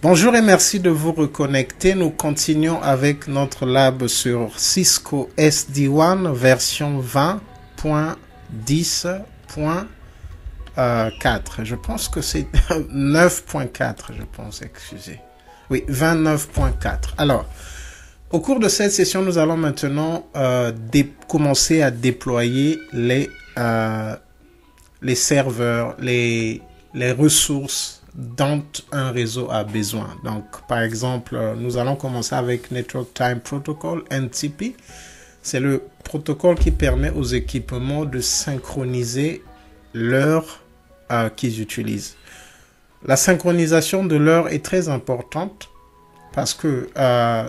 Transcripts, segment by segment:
Bonjour et merci de vous reconnecter. Nous continuons avec notre lab sur Cisco SD-WAN version 20.10.4. Je pense que c'est 9.4, je pense, excusez. Oui, 29.4. Alors, au cours de cette session, nous allons maintenant commencer à déployer les serveurs, les ressources dont un réseau a besoin. Donc, par exemple, nous allons commencer avec Network Time Protocol, NTP. C'est le protocole qui permet aux équipements de synchroniser l'heure qu'ils utilisent. La synchronisation de l'heure est très importante parce que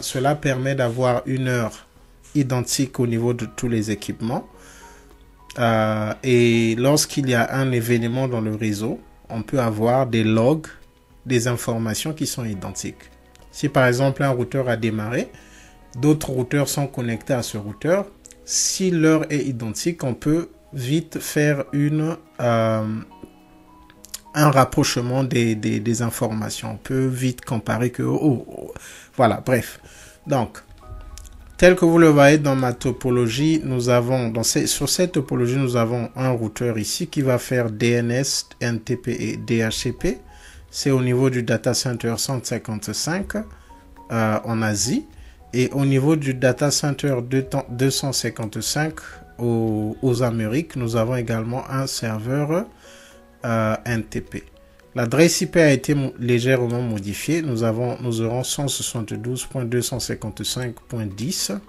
cela permet d'avoir une heure identique au niveau de tous les équipements. Et lorsqu'il y a un événement dans le réseau, on peut avoir des logs, des informations qui sont identiques. Si par exemple un routeur a démarré, d'autres routeurs sont connectés à ce routeur. Si l'heure est identique, on peut vite faire un rapprochement des informations. On peut vite comparer que... Voilà, bref. Donc, tel que vous le voyez dans ma topologie, sur cette topologie, nous avons un routeur ici qui va faire DNS, NTP et DHCP. C'est au niveau du data center 155 en Asie. Et au niveau du data center 255 aux Amériques, nous avons également un serveur NTP. L'adresse IP a été légèrement modifiée. Nous aurons 172.255.10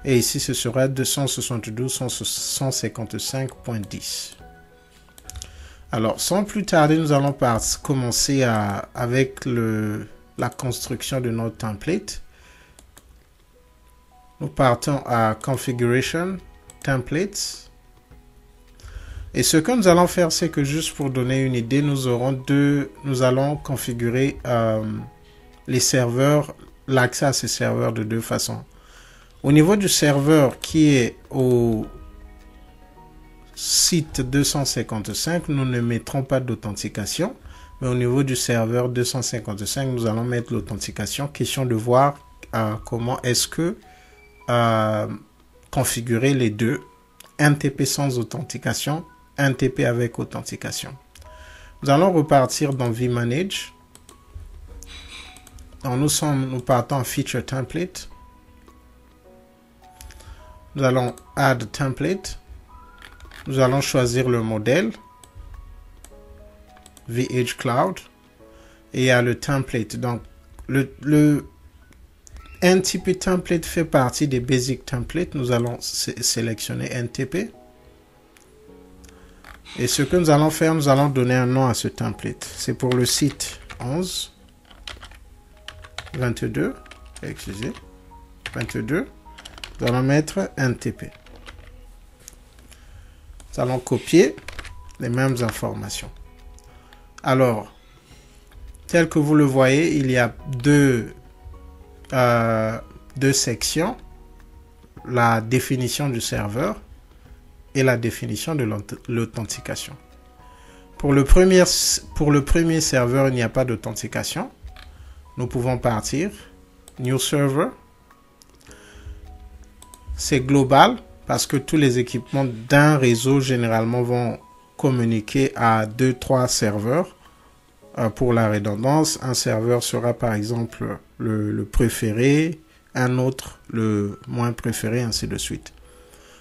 et ici ce sera 272.155.10. Alors sans plus tarder, nous allons commencer avec la construction de notre template. Nous partons à Configuration, Templates. Et ce que nous allons faire, c'est que juste pour donner une idée, nous allons configurer les serveurs, l'accès à ces serveurs de deux façons. Au niveau du serveur qui est au site 255, nous ne mettrons pas d'authentification. Mais au niveau du serveur 255, nous allons mettre l'authentification. Question de voir comment est-ce que configurer les deux. NTP sans authentification, NTP avec authentification. Nous allons repartir dans vManage. Donc nous partons en Feature Template. Nous allons Add Template. Nous allons choisir le modèle VH Cloud. Et il y a le template. Donc le NTP Template fait partie des Basic Templates. Nous allons sélectionner NTP. Et ce que nous allons faire, nous allons donner un nom à ce template. C'est pour le site 11, 22, excusez, 22. Nous allons mettre NTP. Nous allons copier les mêmes informations. Alors, tel que vous le voyez, il y a deux sections. La définition du serveur et la définition de l'authentification. Pour le premier serveur, il n'y a pas d'authentification. Nous pouvons partir. New Server. C'est global parce que tous les équipements d'un réseau généralement vont communiquer à 2-3 serveurs. Pour la redondance, un serveur sera par exemple le préféré, un autre le moins préféré, ainsi de suite.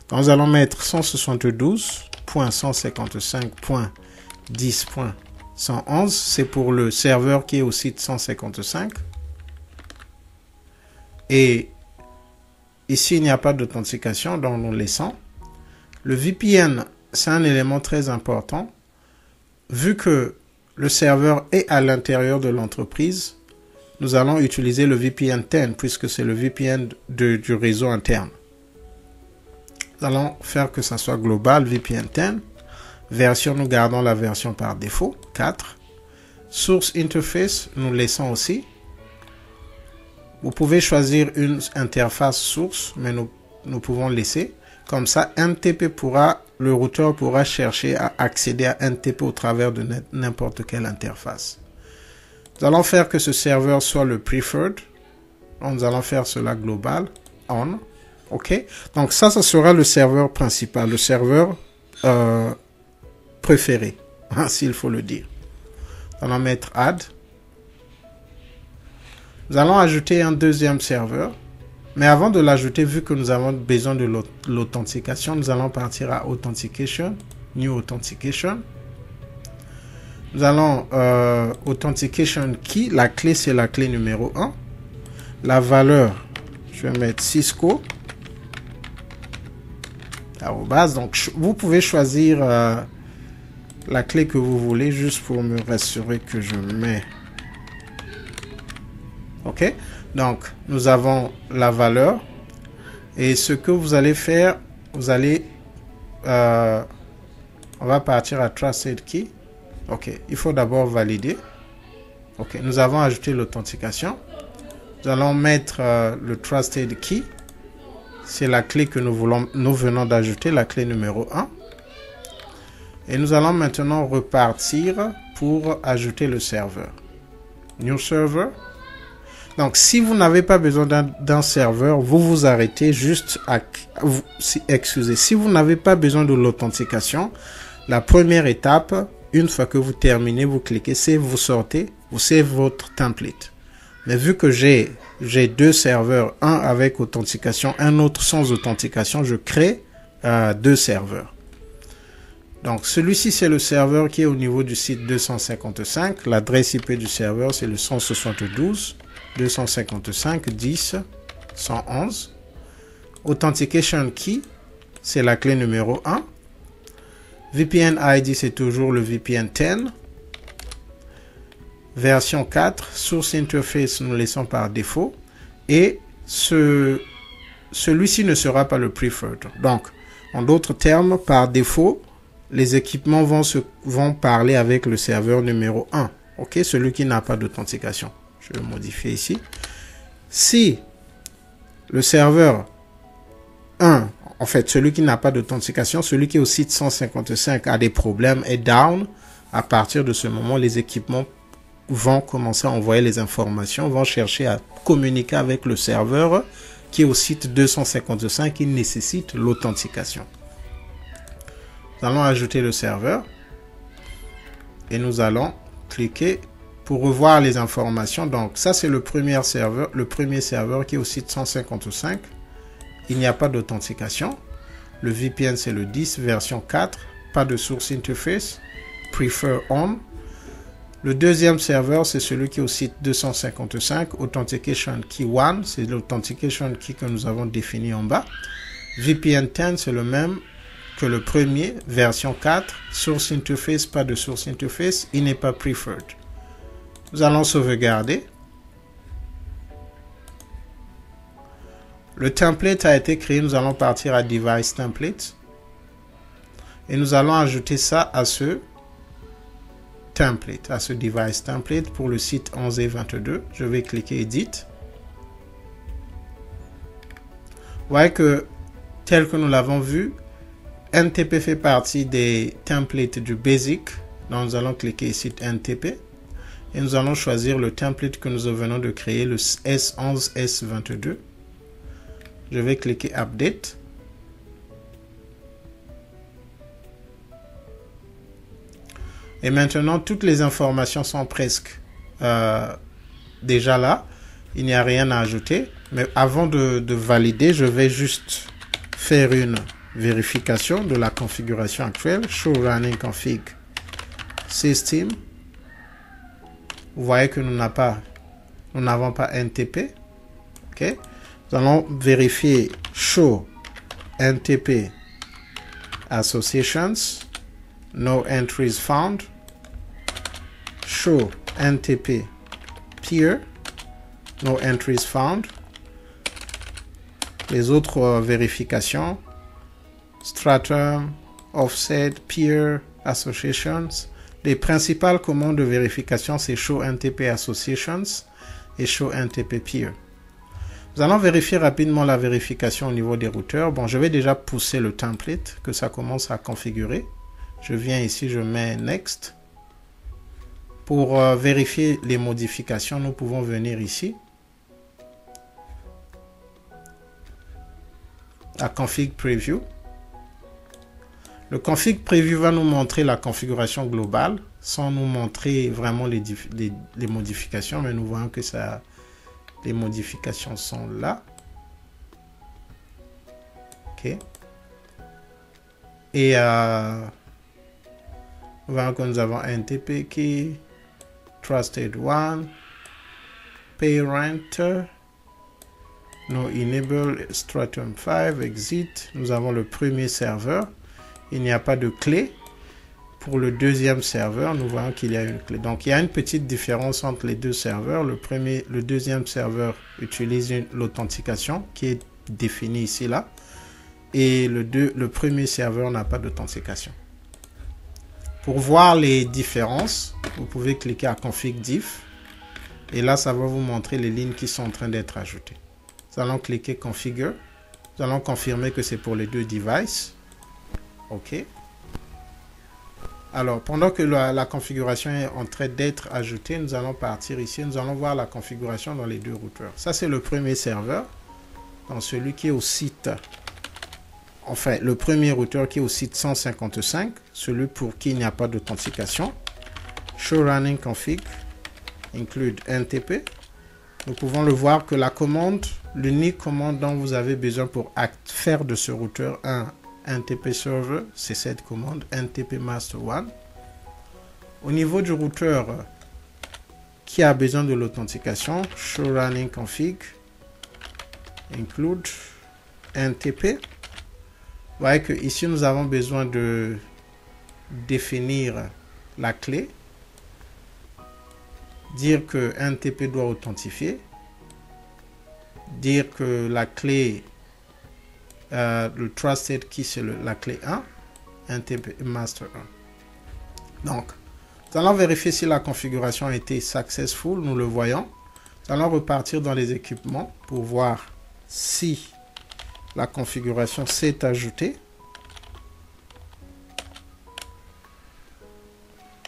Donc, nous allons mettre 172.155.10.111. C'est pour le serveur qui est au site 155. Et ici, il n'y a pas d'authentification, donc nous laissons. Le VPN, c'est un élément très important. Vu que le serveur est à l'intérieur de l'entreprise, nous allons utiliser le VPN 10 puisque c'est le VPN du réseau interne. Nous allons faire que ça soit global, VPN 10. Version, nous gardons la version par défaut, 4. Source interface, nous laissons aussi. Vous pouvez choisir une interface source, mais nous pouvons laisser. Comme ça, le routeur pourra chercher à accéder à NTP au travers de n'importe quelle interface. Nous allons faire que ce serveur soit le preferred. Donc, nous allons faire cela global, on. OK? Donc, ça sera le serveur principal, le serveur préféré, s'il faut le dire. Nous allons mettre add. Nous allons ajouter un deuxième serveur. Mais avant de l'ajouter, vu que nous avons besoin de l'authentication, nous allons partir à Authentication, New Authentication. Nous allons Authentication Key. La clé, c'est la clé numéro 1. La valeur, je vais mettre Cisco. Arrobas. Donc, vous pouvez choisir la clé que vous voulez, juste pour me rassurer que je mets. OK? Donc, nous avons la valeur. Et ce que vous allez faire, vous allez... on va partir à Trusted Key. OK. Il faut d'abord valider. OK. Nous avons ajouté l'authentication. Nous allons mettre le Trusted Key. C'est la clé que nous venons d'ajouter, la clé numéro 1. Et nous allons maintenant repartir pour ajouter le serveur. New Server. Donc, si vous n'avez pas besoin d'un serveur, vous vous arrêtez juste à... Excusez, si vous n'avez pas besoin de l'authentication, la première étape, une fois que vous terminez, vous cliquez, c'est vous sortez, c'est votre template. Mais vu que j'ai deux serveurs, un avec authentication, un autre sans authentication, je crée deux serveurs. Donc, celui-ci, c'est le serveur qui est au niveau du site 255. L'adresse IP du serveur, c'est le 172. 255 10 111. Authentication Key, c'est la clé numéro 1. VPN ID, c'est toujours le VPN 10. Version 4, Source Interface, nous laissons par défaut. Et celui-ci ne sera pas le preferred. Donc, en d'autres termes, par défaut, les équipements vont parler avec le serveur numéro 1. OK, celui qui n'a pas d'authentication. Je vais modifier ici. Si le serveur 1, en fait, celui qui n'a pas d'authentication, celui qui est au site 155 a des problèmes, est down, à partir de ce moment, les équipements vont commencer à envoyer les informations, vont chercher à communiquer avec le serveur qui est au site 255 qui nécessite l'authentication. Nous allons ajouter le serveur et nous allons cliquer pour revoir les informations. Donc, ça, c'est le premier serveur qui est au site 155. Il n'y a pas d'authentication. Le VPN, c'est le 10, version 4. Pas de source interface. Prefer on. Le deuxième serveur, c'est celui qui est au site 255. Authentication Key 1. C'est l'authentication key que nous avons défini en bas. VPN 10, c'est le même que le premier, version 4. Source interface, pas de source interface. Il n'est pas preferred. Nous allons sauvegarder. Le template a été créé. Nous allons partir à Device Template. Et nous allons ajouter ça à ce template, à ce Device Template pour le site 11 et 22. Je vais cliquer Edit. Vous voyez que, tel que nous l'avons vu, NTP fait partie des templates du Basic. Donc, nous allons cliquer ici NTP. Et nous allons choisir le template que nous venons de créer, le S11, S22. Je vais cliquer Update. Et maintenant, toutes les informations sont presque déjà là. Il n'y a rien à ajouter. Mais avant de valider, je vais juste faire une vérification de la configuration actuelle. Show Running Config System. Vous voyez que nous n'avons pas NTP. OK. Nous allons vérifier Show NTP Associations. No entries found. Show NTP Peer. No entries found. Les autres vérifications. Stratum, Offset, Peer, Associations. Les principales commandes de vérification, c'est Show NTP Associations et Show NTP Peer. Nous allons vérifier rapidement la vérification au niveau des routeurs. Bon, je vais déjà pousser le template, que ça commence à configurer. Je viens ici, je mets Next. Pour vérifier les modifications, nous pouvons venir ici à Config Preview. Le Config Preview va nous montrer la configuration globale sans nous montrer vraiment les modifications, mais nous voyons que les modifications sont là. OK. Et nous voyons que nous avons NTP Key, Trusted One, Parent, No Enable Stratum 5, Exit. Nous avons le premier serveur. Il n'y a pas de clé. Pour le deuxième serveur, nous voyons qu'il y a une clé. Donc, il y a une petite différence entre les deux serveurs. Le deuxième serveur utilise l'authentication qui est définie ici, là. Et le premier serveur n'a pas d'authentication. Pour voir les différences, vous pouvez cliquer à Config Diff. Et là, ça va vous montrer les lignes qui sont en train d'être ajoutées. Nous allons cliquer Configure. Nous allons confirmer que c'est pour les deux devices. OK. Alors, pendant que la configuration est en train d'être ajoutée, nous allons partir ici. Nous allons voir la configuration dans les deux routeurs. Ça, c'est le premier serveur. Dans celui qui est au site... Enfin, le premier routeur qui est au site 155, celui pour qui il n'y a pas d'authentification. Show running config include NTP. Nous pouvons le voir que la commande, l'unique commande dont vous avez besoin pour faire de ce routeur un NTP server, c'est cette commande NTP master 1. Au niveau du routeur qui a besoin de l'authentification, show running config include NTP. Vous voyez que ici nous avons besoin de définir la clé, dire que NTP doit authentifier, dire que la clé, le trusted key c'est la clé 1, NTP master 1. Donc, nous allons vérifier si la configuration a été successful, nous le voyons. Nous allons repartir dans les équipements pour voir si la configuration s'est ajoutée.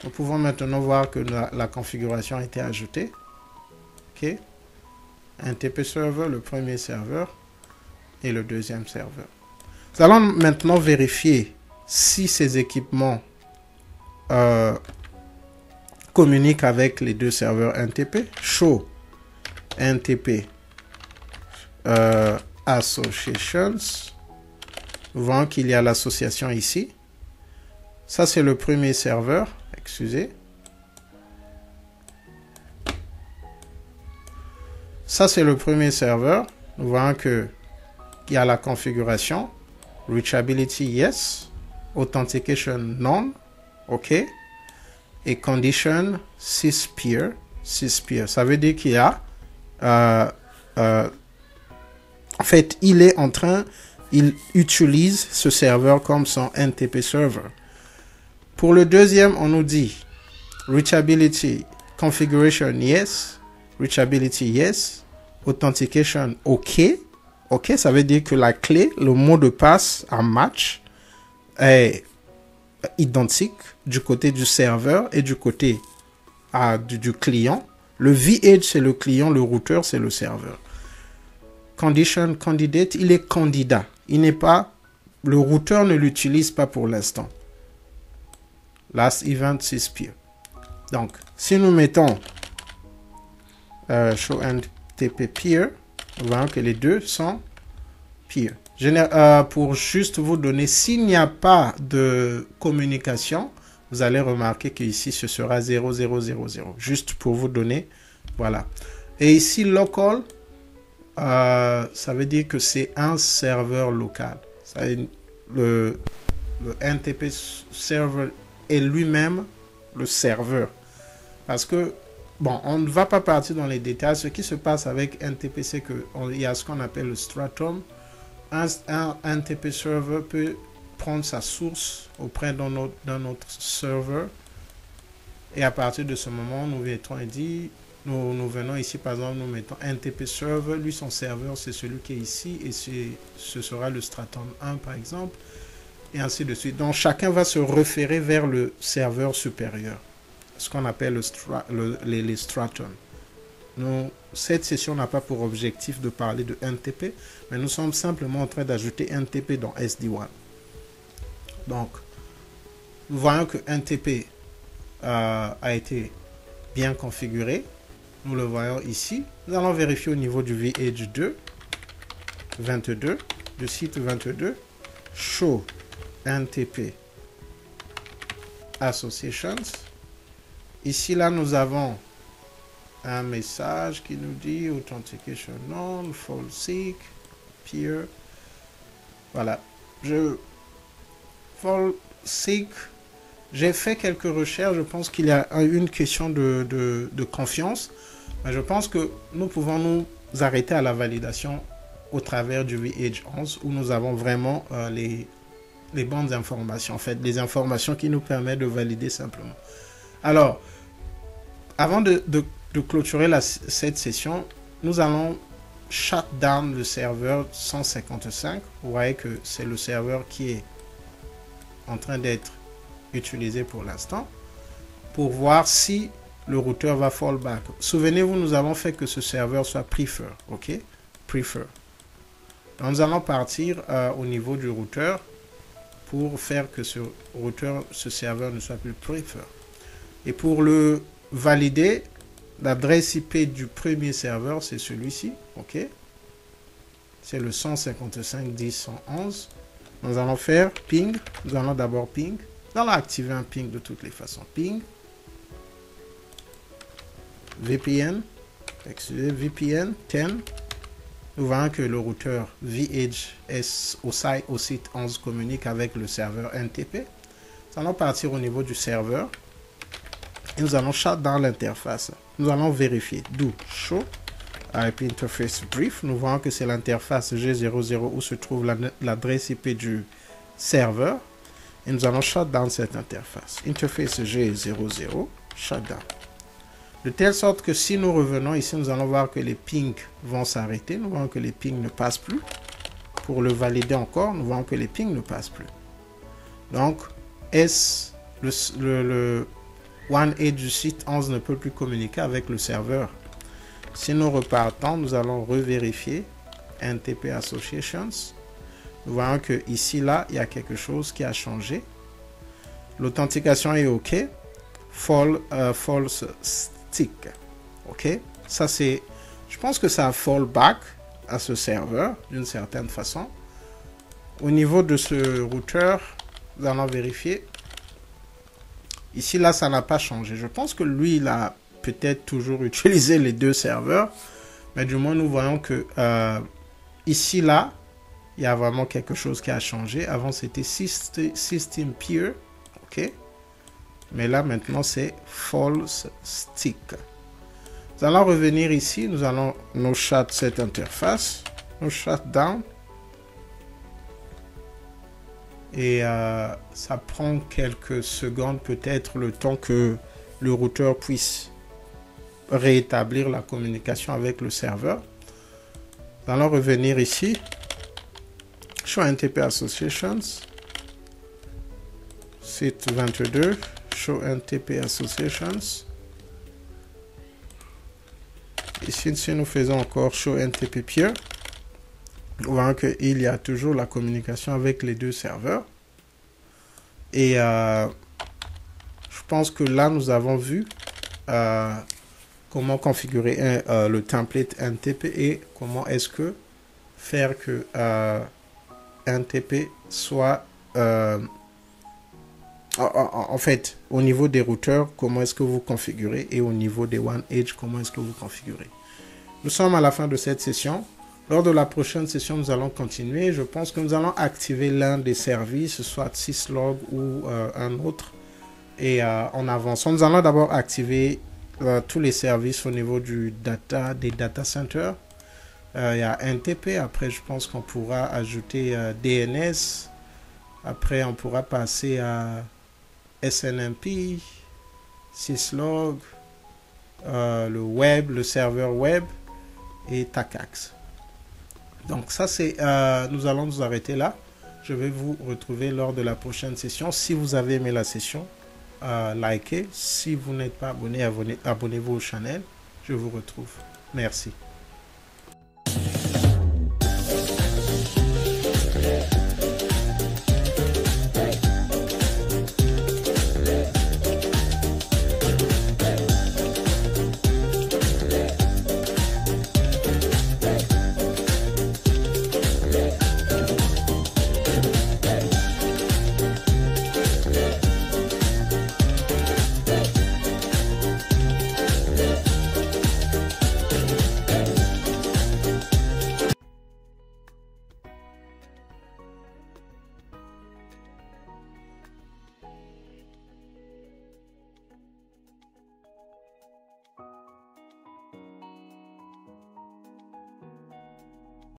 Nous pouvons maintenant voir que la configuration a été ajoutée. OK. NTP server, le premier serveur et le deuxième serveur. Nous allons maintenant vérifier si ces équipements communiquent avec les deux serveurs NTP. Show NTP Associations. Nous voyons qu'il y a l'association ici. Ça, c'est le premier serveur. Excusez. Ça, c'est le premier serveur. Nous voyons qu'il y a la configuration. Reachability, yes. Authentication, non. OK. Et condition, 6 peer. 6 peer. Ça veut dire qu'il y a... en fait, il utilise ce serveur comme son NTP server. Pour le deuxième, on nous dit reachability, configuration, yes. Reachability, yes. Authentication, OK. OK, ça veut dire que la clé, le mot de passe en match est identique du côté du serveur et du côté du client. Le VH, c'est le client, le routeur, c'est le serveur. Condition candidate, il est candidat. Il n'est pas, le routeur ne l'utilise pas pour l'instant. Last event 6 peer. Donc, si nous mettons show NTP peer, nous voyons que les deux sont peer. Pour juste vous donner, s'il n'y a pas de communication, vous allez remarquer qu'ici ce sera 0000. Juste pour vous donner, voilà. Et ici local, ça veut dire que c'est un serveur local. Le NTP server est lui-même le serveur. Parce que, bon, on ne va pas partir dans les détails. Ce qui se passe avec NTP, c'est qu'il y a ce qu'on appelle le stratum. Un NTP server peut prendre sa source auprès d'un autre serveur. Et à partir de ce moment, nous mettons et dit... Nous venons ici, par exemple, nous mettons NTP server. Lui, son serveur, c'est celui qui est ici. Et ce sera le Stratum 1, par exemple. Et ainsi de suite. Donc, chacun va se référer vers le serveur supérieur. ce qu'on appelle les Stratum. Cette session n'a pas pour objectif de parler de NTP, mais nous sommes simplement en train d'ajouter NTP dans SD-WAN. Donc, nous voyons que NTP a été bien configuré. Nous le voyons ici. Nous allons vérifier au niveau du vEdge 2, 22, du site 22, Show NTP Associations. Ici, là, nous avons un message qui nous dit Authentication non, False Seek, Peer. Voilà. False Seek. J'ai fait quelques recherches. Je pense qu'il y a une question de confiance. Mais je pense que nous pouvons nous arrêter à la validation au travers du vEdge 11 où nous avons vraiment les bonnes informations. En fait, les informations qui nous permettent de valider simplement. Alors, avant de clôturer cette session, nous allons shut down le serveur 155. Vous voyez que c'est le serveur qui est en train d'être utilisé pour l'instant pour voir si le routeur va fallback. Souvenez-vous, nous avons fait que ce serveur soit prefer. Ok, prefer. Donc, nous allons partir au niveau du routeur pour faire que ce serveur ne soit plus prefer. Et pour le valider, l'adresse IP du premier serveur, c'est celui-ci. Ok, c'est le 155.10.111. Nous allons faire ping. Nous allons d'abord ping. Nous allons activer un ping de toutes les façons. Ping. VPN. Excusez, VPN 10. Nous voyons que le routeur vEdge au site 11 communique avec le serveur NTP. Nous allons partir au niveau du serveur. Et nous allons shut down l'interface. Nous allons vérifier. Do show IP interface brief. Nous voyons que c'est l'interface G00 où se trouve l'adresse IP du serveur. Et nous allons shut down cette interface. Interface G00, shut down. De telle sorte que si nous revenons ici, nous allons voir que les pings vont s'arrêter. Nous voyons que les pings ne passent plus. Pour le valider encore, nous voyons que les pings ne passent plus. Donc, le OneEdge du site 11 ne peut plus communiquer avec le serveur. Si nous repartons, nous allons revérifier NTP Associations. Nous voyons que ici, là, il y a quelque chose qui a changé. L'authentication est OK. False stick. OK. Ça, c'est... Je pense que ça fall back à ce serveur d'une certaine façon. Au niveau de ce routeur, nous allons vérifier. Ici, là, ça n'a pas changé. Je pense que lui, il a peut-être toujours utilisé les deux serveurs. Mais du moins, nous voyons que ici, là, il y a vraiment quelque chose qui a changé. Avant, c'était System Peer. OK. Mais là, maintenant, c'est False Stick. Nous allons revenir ici. Nous allons nous shut cette interface. Nous shut down. Et ça prend quelques secondes, peut-être le temps que le routeur puisse rétablir la communication avec le serveur. Nous allons revenir ici. Show NTP Associations. Site 22. Show NTP Associations. Ici, si nous faisons encore Show NTP Peer, nous voyons qu'il y a toujours la communication avec les deux serveurs. Et je pense que là, nous avons vu comment configurer le template NTP et comment est-ce que faire que NTP soit... en fait, au niveau des routeurs, comment est-ce que vous configurez et au niveau des OneEdge, comment est-ce que vous configurez. Nous sommes à la fin de cette session. Lors de la prochaine session, nous allons continuer. Je pense que nous allons activer l'un des services, soit syslog ou un autre. Et en avançant, nous allons d'abord activer tous les services au niveau des data centers. Il y a NTP. Après, je pense qu'on pourra ajouter DNS. Après, on pourra passer à SNMP, syslog, le web, le serveur web et TACAX. Donc ça, c'est nous allons nous arrêter là. Je vais vous retrouver lors de la prochaine session. Si vous avez aimé la session, liker. Si vous n'êtes pas abonné, abonnez-vous au channel. Je vous retrouve. Merci.